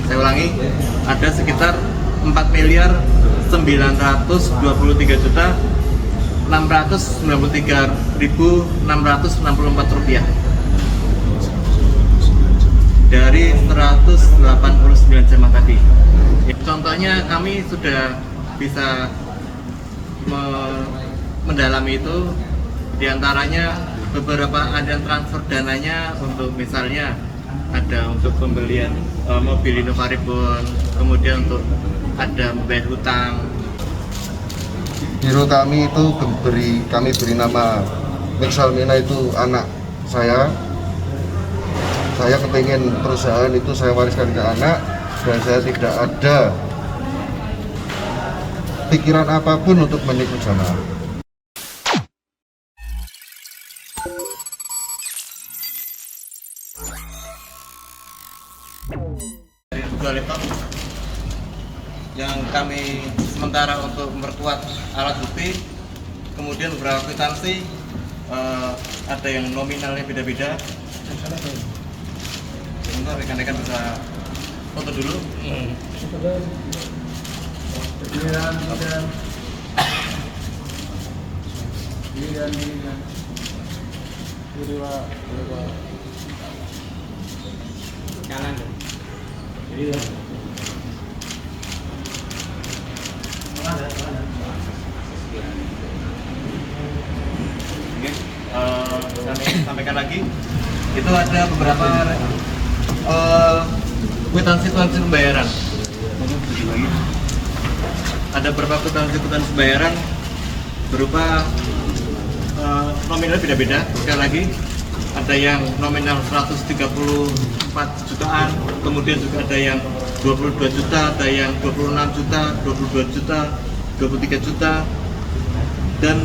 Saya ulangi, ada sekitar 4.993.693.664 rupiah dari 189 jemaah tadi. Contohnya kami sudah bisa mendalami itu, diantaranya beberapa ada transfer dananya untuk misalnya ada untuk pembelian mobil Innova Reborn, kemudian untuk ada membayar hutang. Biro kami itu kami beri nama Mixalmina, itu anak saya. Saya kepingin perusahaan itu saya wariskan ke anak, dan saya tidak ada pikiran apapun untuk menipu jamaah. Dua laptop yang kami sementara untuk memperkuat alat bukti, kemudian beberapa kwitansi, ada yang nominalnya beda-beda. Sebentar, rekan-rekan bisa foto dulu. Kanan. Oke, kami sampaikan lagi. Itu ada beberapa kwitansi pembayaran. Ada beberapa kwitansi pembayaran berupa nominal beda-beda. Sekali lagi, ada yang nominal 134 jutaan, kemudian juga ada yang 22 juta, ada yang 26 juta, 22 juta, 23 juta, dan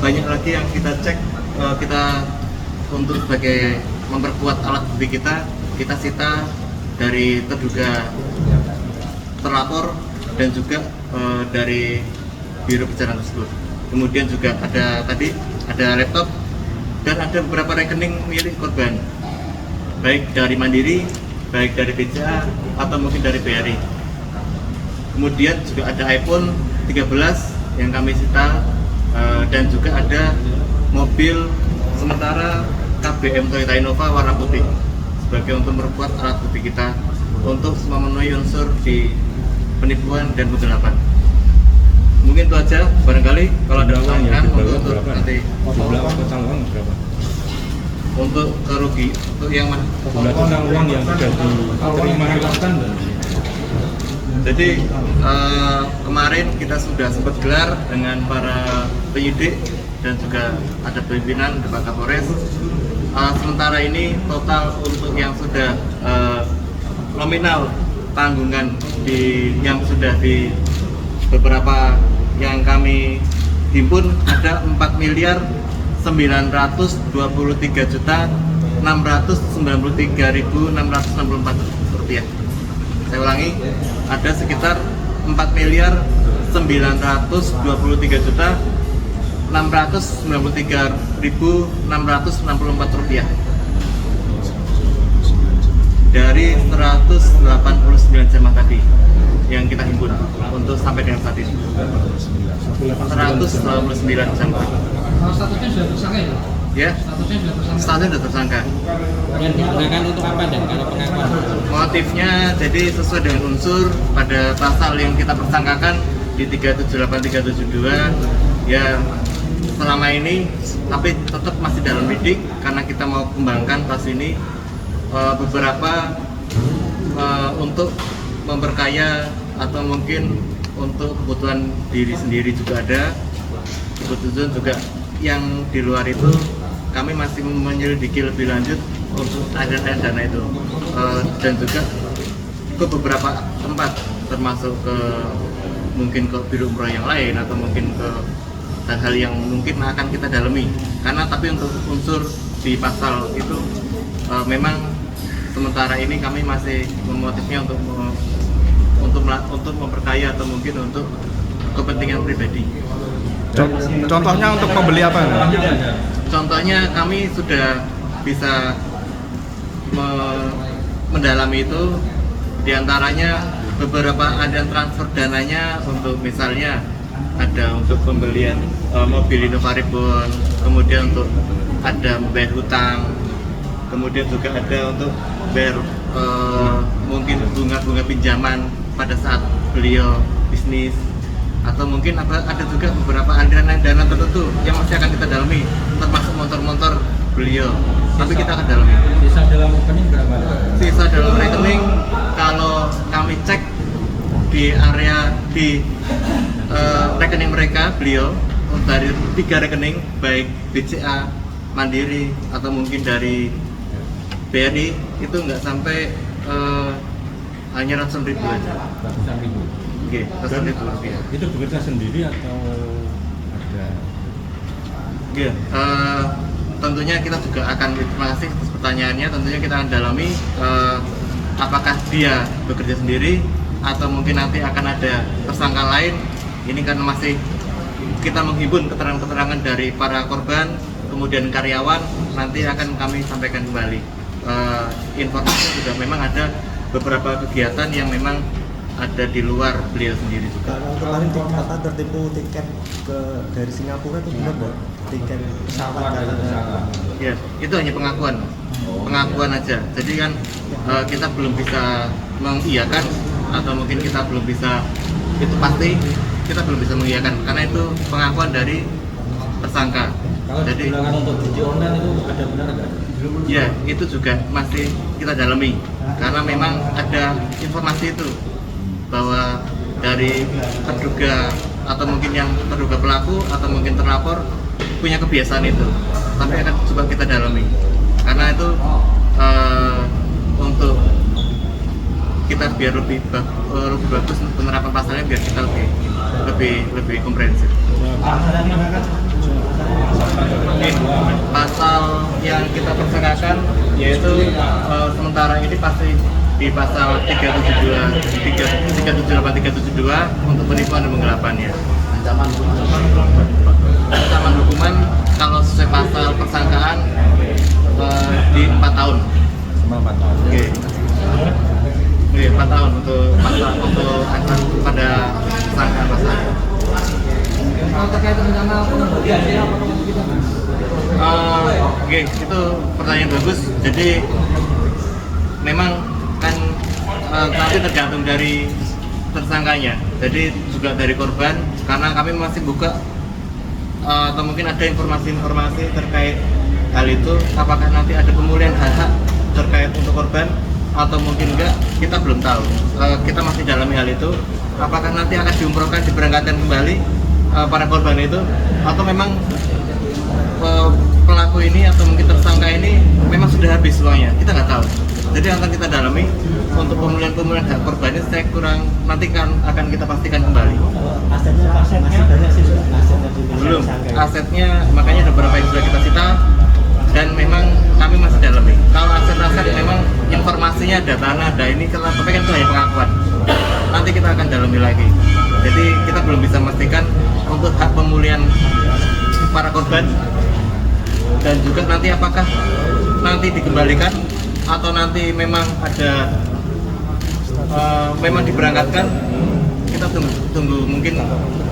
banyak lagi yang kita cek. Kita untuk sebagai memperkuat alat bukti kita sita dari terduga terlapor dan juga dari biro perjalanan tersebut. Kemudian juga ada laptop dan ada beberapa rekening milik korban, baik dari Mandiri, baik dari BCA atau mungkin dari BRI. Kemudian juga ada iPhone 13 yang kami sita, dan juga ada mobil sementara KBM Toyota Innova warna putih sebagai untuk memperkuat alat bukti kita untuk memenuhi unsur di penipuan dan penggelapan. Mungkin itu aja, barangkali kalau ada pertanyaan untuk nanti. Jumlah total uang berapa? Untuk kerugi, untuk yang mana? Jumlah total uang yang sudah diterima rekan. Jadi kemarin kita sudah sempat gelar dengan para penyidik dan juga ada pimpinan Pak Kapolres. Sementara ini total untuk yang sudah nominal tanggungan yang sudah di beberapa yang kami himpun ada 4.993.693.664 rupiah. Saya ulangi, ada sekitar 4.993.693.664 rupiah dari 189 jemaah tadi yang kita himpun untuk sampai dengan saat ini. 189 jemaah. Statusnya sudah tersangka ya? Ya, Statusnya sudah tersangka. statusnya sudah tersangka. Yang digunakan untuk apa dan kalau pengakuan? Motifnya jadi sesuai dengan unsur pada pasal yang kita persangkakan di 378 372, ya selama ini tapi tetap masih dalam bidik karena kita mau kembangkan pas ini beberapa untuk memperkaya atau mungkin untuk kebutuhan diri sendiri juga ada, kebutuhan juga yang di luar itu kami masih menyelidiki lebih lanjut untuk aliran dana itu, dan juga ke beberapa tempat termasuk ke mungkin ke biro umroh yang lain atau mungkin ke hal-hal yang mungkin akan kita dalami, karena tapi untuk unsur di pasal itu memang sementara ini kami masih memotifnya untuk memperkaya atau mungkin untuk kepentingan pribadi. Contohnya untuk membeli apa? Contohnya kami sudah bisa mendalami itu, Di antaranya beberapa ada transfer dananya untuk misalnya ada untuk pembelian mobil Innova Reborn, kemudian untuk ada membayar hutang, kemudian juga ada untuk bayar mungkin bunga-bunga pinjaman pada saat beliau bisnis, atau mungkin ada juga beberapa aliran dana tertentu yang masih akan kita dalami, termasuk motor-motor beliau. Tapi kita akan dalami. Sisa dalam rekening berapa? Sisa dalam rekening kalau kami cek di area di rekening mereka beliau dari 3 rekening, baik BCA, Mandiri atau mungkin dari BRI, itu nggak sampai hanya ratusan ribu aja. Ratusan ribu. Oke, ratusan ribu rupiah. Itu bekerja sendiri atau ada? Iya, tentunya kita juga akan, terima kasih atas pertanyaannya, tentunya kita akan dalami apakah dia bekerja sendiri atau mungkin nanti akan ada tersangka lain. Ini kan masih kita menghimpun keterangan-keterangan dari para korban, kemudian karyawan, nanti akan kami sampaikan kembali. Informasi juga memang ada beberapa kegiatan yang memang ada di luar beliau sendiri juga. Kalau kemarin dikata tertipu tiket dari Singapura itu benar nggak? Tiket pesawat Ya, itu hanya pengakuan aja. Jadi kan kita belum bisa mengiyakan atau mungkin kita belum bisa, itu pasti kita belum bisa mengiyakan karena itu pengakuan dari tersangka. Kalau Jadi digunakan untuk judi online itu ada benar nggak? ya, itu juga masih kita dalami karena memang ada informasi itu bahwa dari terduga atau mungkin yang terduga pelaku atau mungkin terlapor punya kebiasaan itu, tapi akan coba kita dalami karena itu untuk kita biar lebih bagus penerapan pasalnya, biar kita lebih komprehensif. Oke, pasal yang kita persangkakan yaitu sementara ini pasti di pasal 372 untuk penipuan dan penggelapan ya. Ancaman hukuman kalau sesuai pasal persangkaan di 4 tahun. Cuma 4 tahun. Oke. Oke, 4 tahun untuk ancaman pada tersangka pasal. Kalau terkait rencana pengembalian apa kita? Oke, itu pertanyaan bagus. Jadi memang kan nanti tergantung dari tersangkanya. Jadi juga dari korban, karena kami masih buka atau mungkin ada informasi-informasi terkait hal itu. Apakah nanti ada pemulihan hak terkait untuk korban atau mungkin enggak, kita belum tahu. Kita masih dalami hal itu. Apakah nanti akan diumrohkan, diberangkatkan kembali para korban itu, atau memang pelaku ini atau mungkin tersangka ini memang sudah habis uangnya, kita nggak tahu. Jadi akan kita dalami untuk pemulihan hak korban ini, saya kurang, nanti kan akan kita pastikan kembali. Asetnya masih banyak sih, asetnya Belum, asetnya makanya ada beberapa yang sudah kita sita dan memang kami masih dalami. Kalau aset-aset memang informasinya ada tanah, ada ini, tapi kan itu hanya pengakuan. Nanti kita akan dalami lagi. Jadi kita belum bisa memastikan untuk hak pemulihan para korban dan juga nanti apakah nanti dikembalikan atau nanti memang ada memang diberangkatkan. Kita tunggu mungkin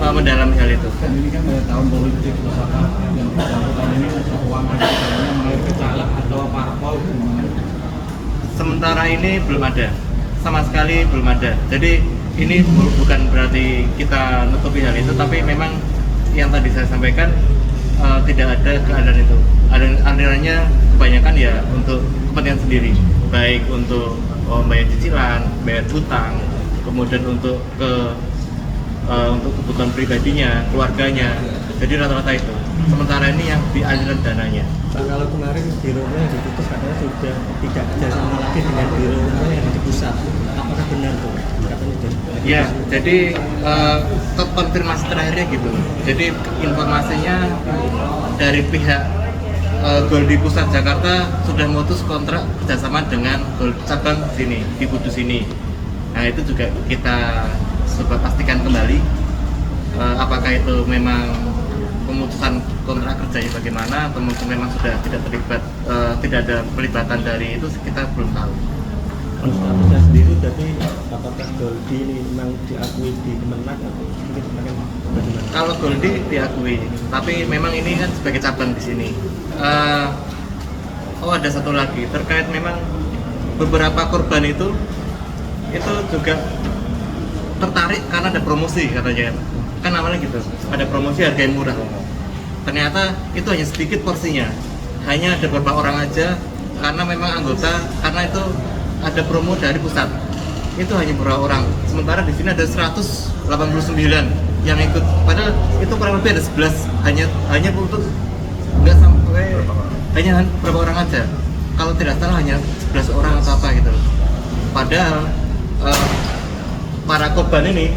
mendalami hal itu. Ini kan tahun politik, misalkan yang bersangkutan ini keuangan mengalir ke caleg atau parpol. Sementara ini belum ada, sama sekali belum ada. Jadi ini bukan berarti kita nutupi hal itu, tapi memang yang tadi saya sampaikan tidak ada keadaan itu. Alirannya kebanyakan ya untuk kepentingan sendiri, baik untuk bayar cicilan, bayar hutang, kemudian untuk kebutuhan pribadinya, keluarganya. Jadi rata-rata itu. Sementara ini yang di aliran dananya. Pak, kalau kemarin bironya yang ditutup katanya sudah tidak kerjasama lagi dengan biro yang di pusat. Apakah benar tuh? Katanya dari Ya, jadi konfirmasi terakhirnya gitu. Jadi informasinya dari pihak Goldi Pusat Jakarta sudah memutus kontrak kerjasama dengan cabang sini di Kudus ini. Nah itu juga kita coba pastikan kembali apakah itu memang pemutusan kontrak kerjanya bagaimana atau mungkin memang sudah tidak terlibat, tidak ada pelibatan dari itu, kita belum tahu. statusnya sendiri, tapi apakah Goldi ini memang diakui di Kemenak atau mungkin bagaimana? Kalau Goldi diakui, tapi memang ini kan sebagai cabang di sini. Ada satu lagi terkait memang beberapa korban itu juga tertarik karena ada promosi katanya, kan namanya gitu, ada promosi harga yang murah. Ternyata itu hanya sedikit porsinya, hanya ada beberapa orang aja karena memang anggota, karena itu ada promo dari pusat, itu hanya beberapa orang. Sementara di sini ada 189 yang ikut, padahal itu kurang lebih ada 11, hanya untuk nggak sampai, hanya berapa orang aja, kalau tidak salah hanya 11 orang atau apa gitu. Padahal para korban ini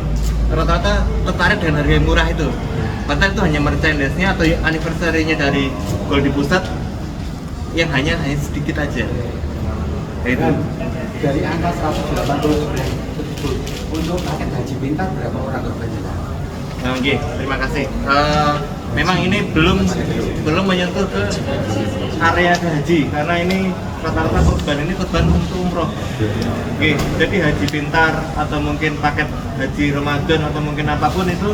rata-rata tertarik dengan harga yang murah itu, padahal itu hanya merchandise-nya atau anniversary-nya dari Goldi Pusat yang hanya sedikit aja. Itu Dari angka 180 tersebut, untuk paket haji pintar berapa orang korbannya? Nah, oke, terima kasih. Memang ini belum menyentuh ke area haji, karena ini rata-rata korban ini korban untuk umroh. Oke, jadi haji pintar atau mungkin paket haji Ramadan atau mungkin apapun itu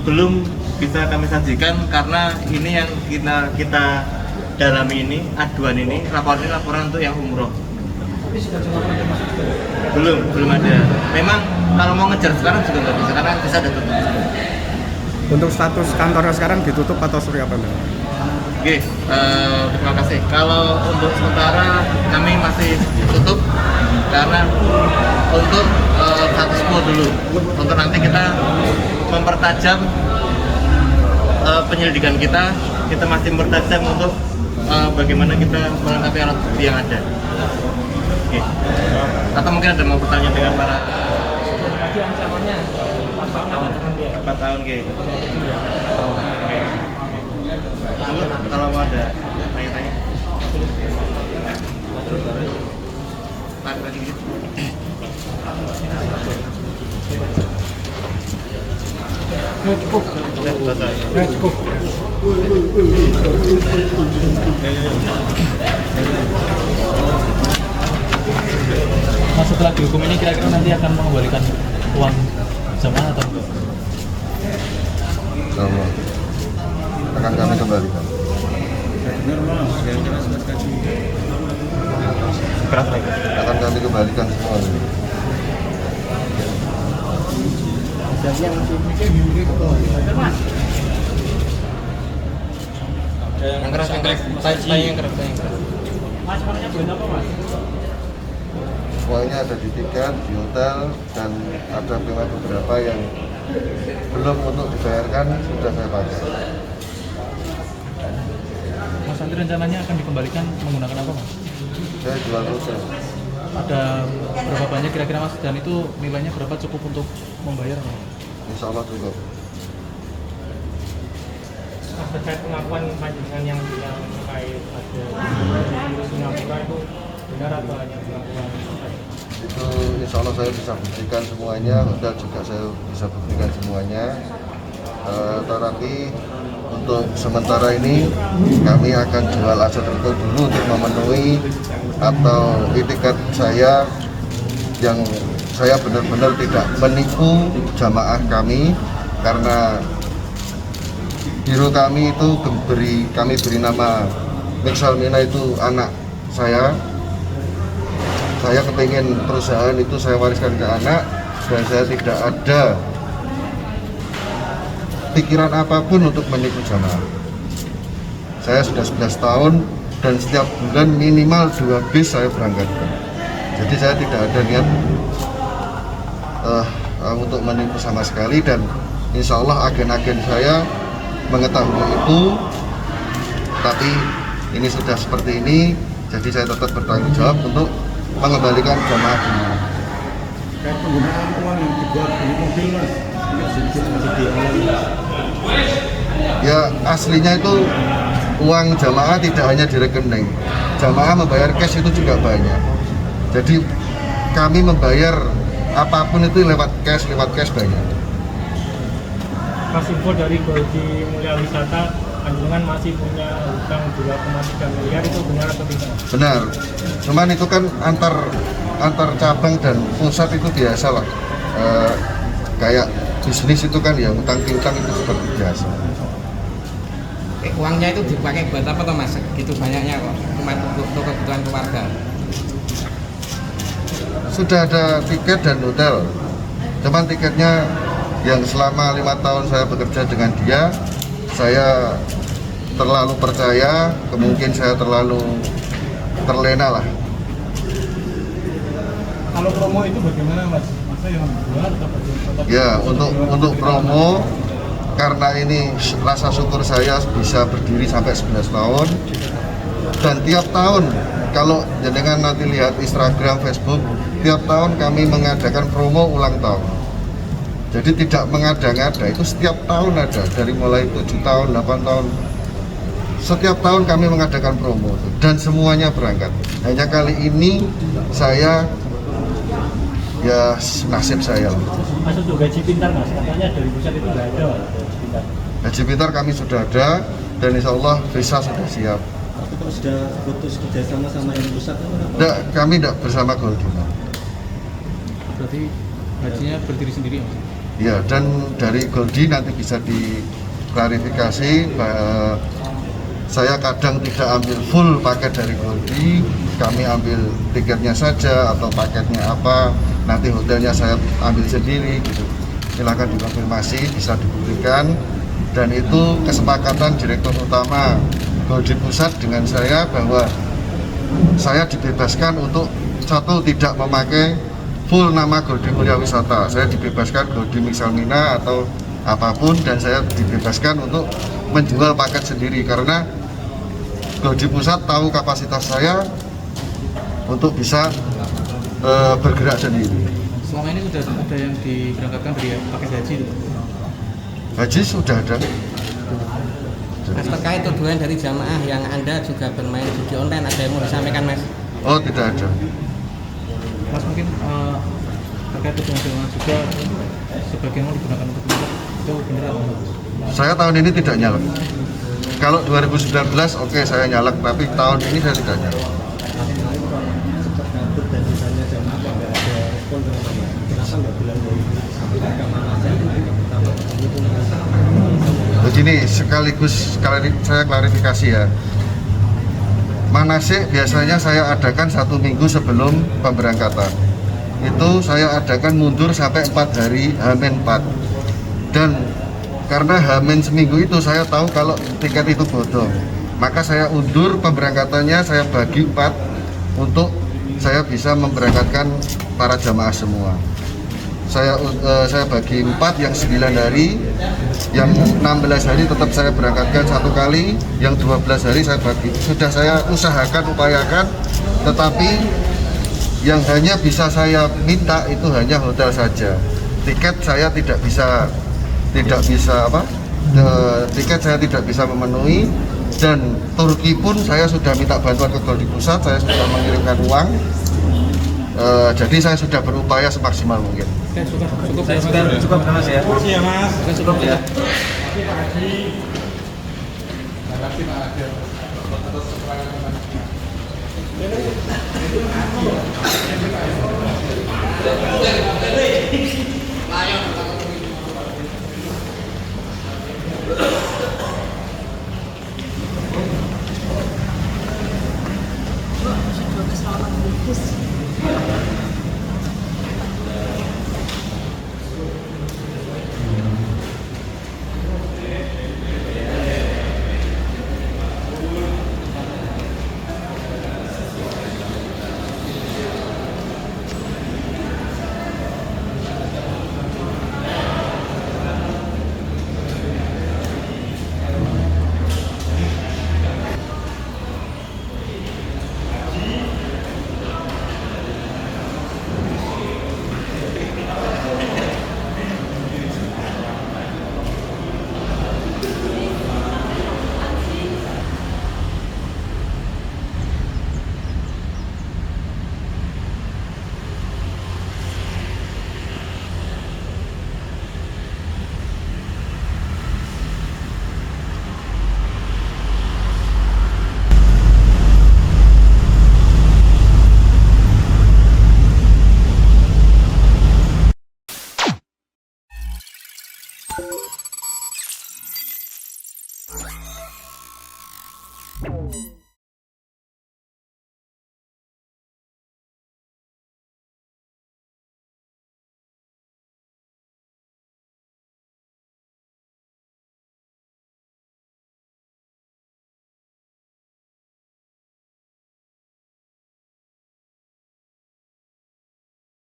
belum bisa kami sajikan, karena ini yang kita dalami ini, aduan ini, laporan untuk yang umroh. Tapi sudah coba masuk juga? Belum ada. Memang kalau mau ngejar sekarang juga nggak bisa, karena bisa ada tutup. Untuk status kantornya sekarang ditutup atau seperti apa, Bang? Oke, terima kasih. Kalau untuk sementara kami masih tutup karena untuk status quo dulu. Untuk nanti kita mempertajam penyelidikan kita masih mempertajam untuk bagaimana kita melengkapi alat bukti yang ada. Oke. Atau mungkin ada mau bertanya dengan para Lagi ancamannya 4 tahun, oke. Lalu kalau mau ada tanya-tanya, tarik lagi gitu. cukup. Udah selesai. Cukup. Mas, setelah dihukum ini kira-kira nanti akan mengembalikan uang jamaah atau enggak? Sama akan kami kembalikan. Keras lagi. Akan kami kembalikan semuanya. Yang keras, tanya yang keras. Mas, makanya buat apa, Mas? Semuanya ada di tiket, di hotel, dan ada memang beberapa yang belum untuk dibayarkan sudah saya pakai. Mas, nanti rencananya akan dikembalikan menggunakan apa, Mas? Saya jual rute. Ada berapa banyak kira-kira, Mas? Dan itu nilainya berapa, cukup untuk membayar, Mas? Insya Allah cukup. Mas, terkait pengakuan panjenengan yang bilang terkait ada di Singapura itu benar atau hanya pengakuan? Itu insya Allah saya bisa buktikan semuanya, hotel juga saya bisa buktikan semuanya. Tetapi untuk sementara ini kami akan jual aset itu dulu untuk memenuhi atau itikat saya yang saya benar-benar tidak menipu jamaah kami, karena biro kami itu kami beri nama Mixalmina, itu anak saya. Saya kepengen perusahaan itu saya wariskan ke anak, dan saya tidak ada pikiran apapun untuk menipu jamaah. Saya sudah 11 tahun dan setiap bulan minimal 2 bis saya berangkatkan. Jadi saya tidak ada niat untuk menipu sama sekali, dan insya Allah agen-agen saya mengetahui itu. Tapi ini sudah seperti ini, jadi saya tetap bertanggung jawab untuk mengembalikan jamaah dulu. Kayak penggunaan uang yang dibuat beli mobil, Mas, sedikit masih dialami. Ya aslinya itu uang jamaah tidak hanya di rekening, jamaah membayar cash itu juga banyak. Jadi kami membayar apapun itu lewat cash banyak. Mas, info dari Goldi Mulia Wisata, Kandungan masih punya hutang 2,3 miliar, itu benar atau tidak? Benar. Cuman itu kan antar cabang dan pusat itu biasa lah. Kayak bisnis itu kan ya utang piutang itu seperti biasa. Uangnya itu dipakai buat apa toh Mas? Gitu banyaknya kok, cuma untuk kebutuhan keluarga. Sudah ada tiket dan hotel. Cuman tiketnya yang selama 5 tahun saya bekerja dengan dia, saya terlalu percaya, kemungkinan saya terlalu terlena lah. Kalau promo itu bagaimana Mas? Masa yang buat atau bagaimana? Ya, untuk promo, karena ini rasa syukur saya bisa berdiri sampai 11 tahun, dan tiap tahun kalau jenengan nanti lihat Instagram, Facebook, tiap tahun kami mengadakan promo ulang tahun. Jadi tidak mengada-ngada, itu setiap tahun ada, dari mulai 7 tahun, 8 tahun. Setiap tahun kami mengadakan promo dan semuanya berangkat. Hanya kali ini saya ya nasib saya lah. Mas untuk gaji pintar Mas, katanya dari pusat itu nggak ada gaji pintar. Gaji pintar kami sudah ada dan insya Allah visa sudah siap. Tapi kalau sudah putus kerjasama sama yang pusat itu apa? Nggak, kami tidak bersama Golden. Berarti gajinya berdiri sendiri Mas? Ya, dan dari Goldi nanti bisa diklarifikasi. Saya kadang tidak ambil full paket dari Goldi, kami ambil tiketnya saja atau paketnya apa, nanti hotelnya saya ambil sendiri gitu. Silahkan dikonfirmasi, bisa dibuktikan. Dan itu kesepakatan Direktur Utama Goldi Pusat dengan saya bahwa saya dibebaskan untuk satu, tidak memakai full nama Goldi Mulia Wisata. Saya dibebaskan Goldi Mixelmina atau apapun, dan saya dibebaskan untuk menjual paket sendiri karena Goldi Pusat tahu kapasitas saya untuk bisa bergerak sendiri. Selama ini sudah ada yang diberangkatkan dari paket haji itu? Haji sudah ada. Mas, terkait tuduhan dari jamaah yang Anda juga bermain judi online, ada yang mau disampaikan Mas? Oh, tidak ada. Mas mungkin terkait tuduhan juga sebagian mau digunakan untuk nyalek, itu benar atau enggak? Saya tahun ini tidak nyalek. Kalau 2019 oke, saya nyalek, tapi tahun ini saya tidak nyalek. Terkabut dan misalnya jamaah kok nggak ada respon kenapa Mas? Kenapa nggak bilang dari ke mana saja yang pertama itu Begini, sekaligus saya klarifikasi ya. Manasik biasanya saya adakan 1 minggu sebelum pemberangkatan. Itu saya adakan mundur sampai 4 hari, H-4. Dan karena H- seminggu itu saya tahu kalau tiket itu bodong, maka saya undur pemberangkatannya, saya bagi 4 untuk saya bisa memberangkatkan para jamaah semua. Saya bagi 4, yang 9 hari, yang 16 hari tetap saya berangkatkan 1 kali, yang 12 hari saya bagi. Sudah saya usahakan, upayakan, tetapi yang hanya bisa saya minta itu hanya hotel saja. Tiket saya tidak bisa tiket saya tidak bisa memenuhi, dan Turki pun saya sudah minta bantuan ke Goldi Pusat, saya sudah mengirimkan uang. Jadi saya sudah berupaya semaksimal mungkin. Cukup Mas ya. Iya Mas. Cukup ya. Thank you.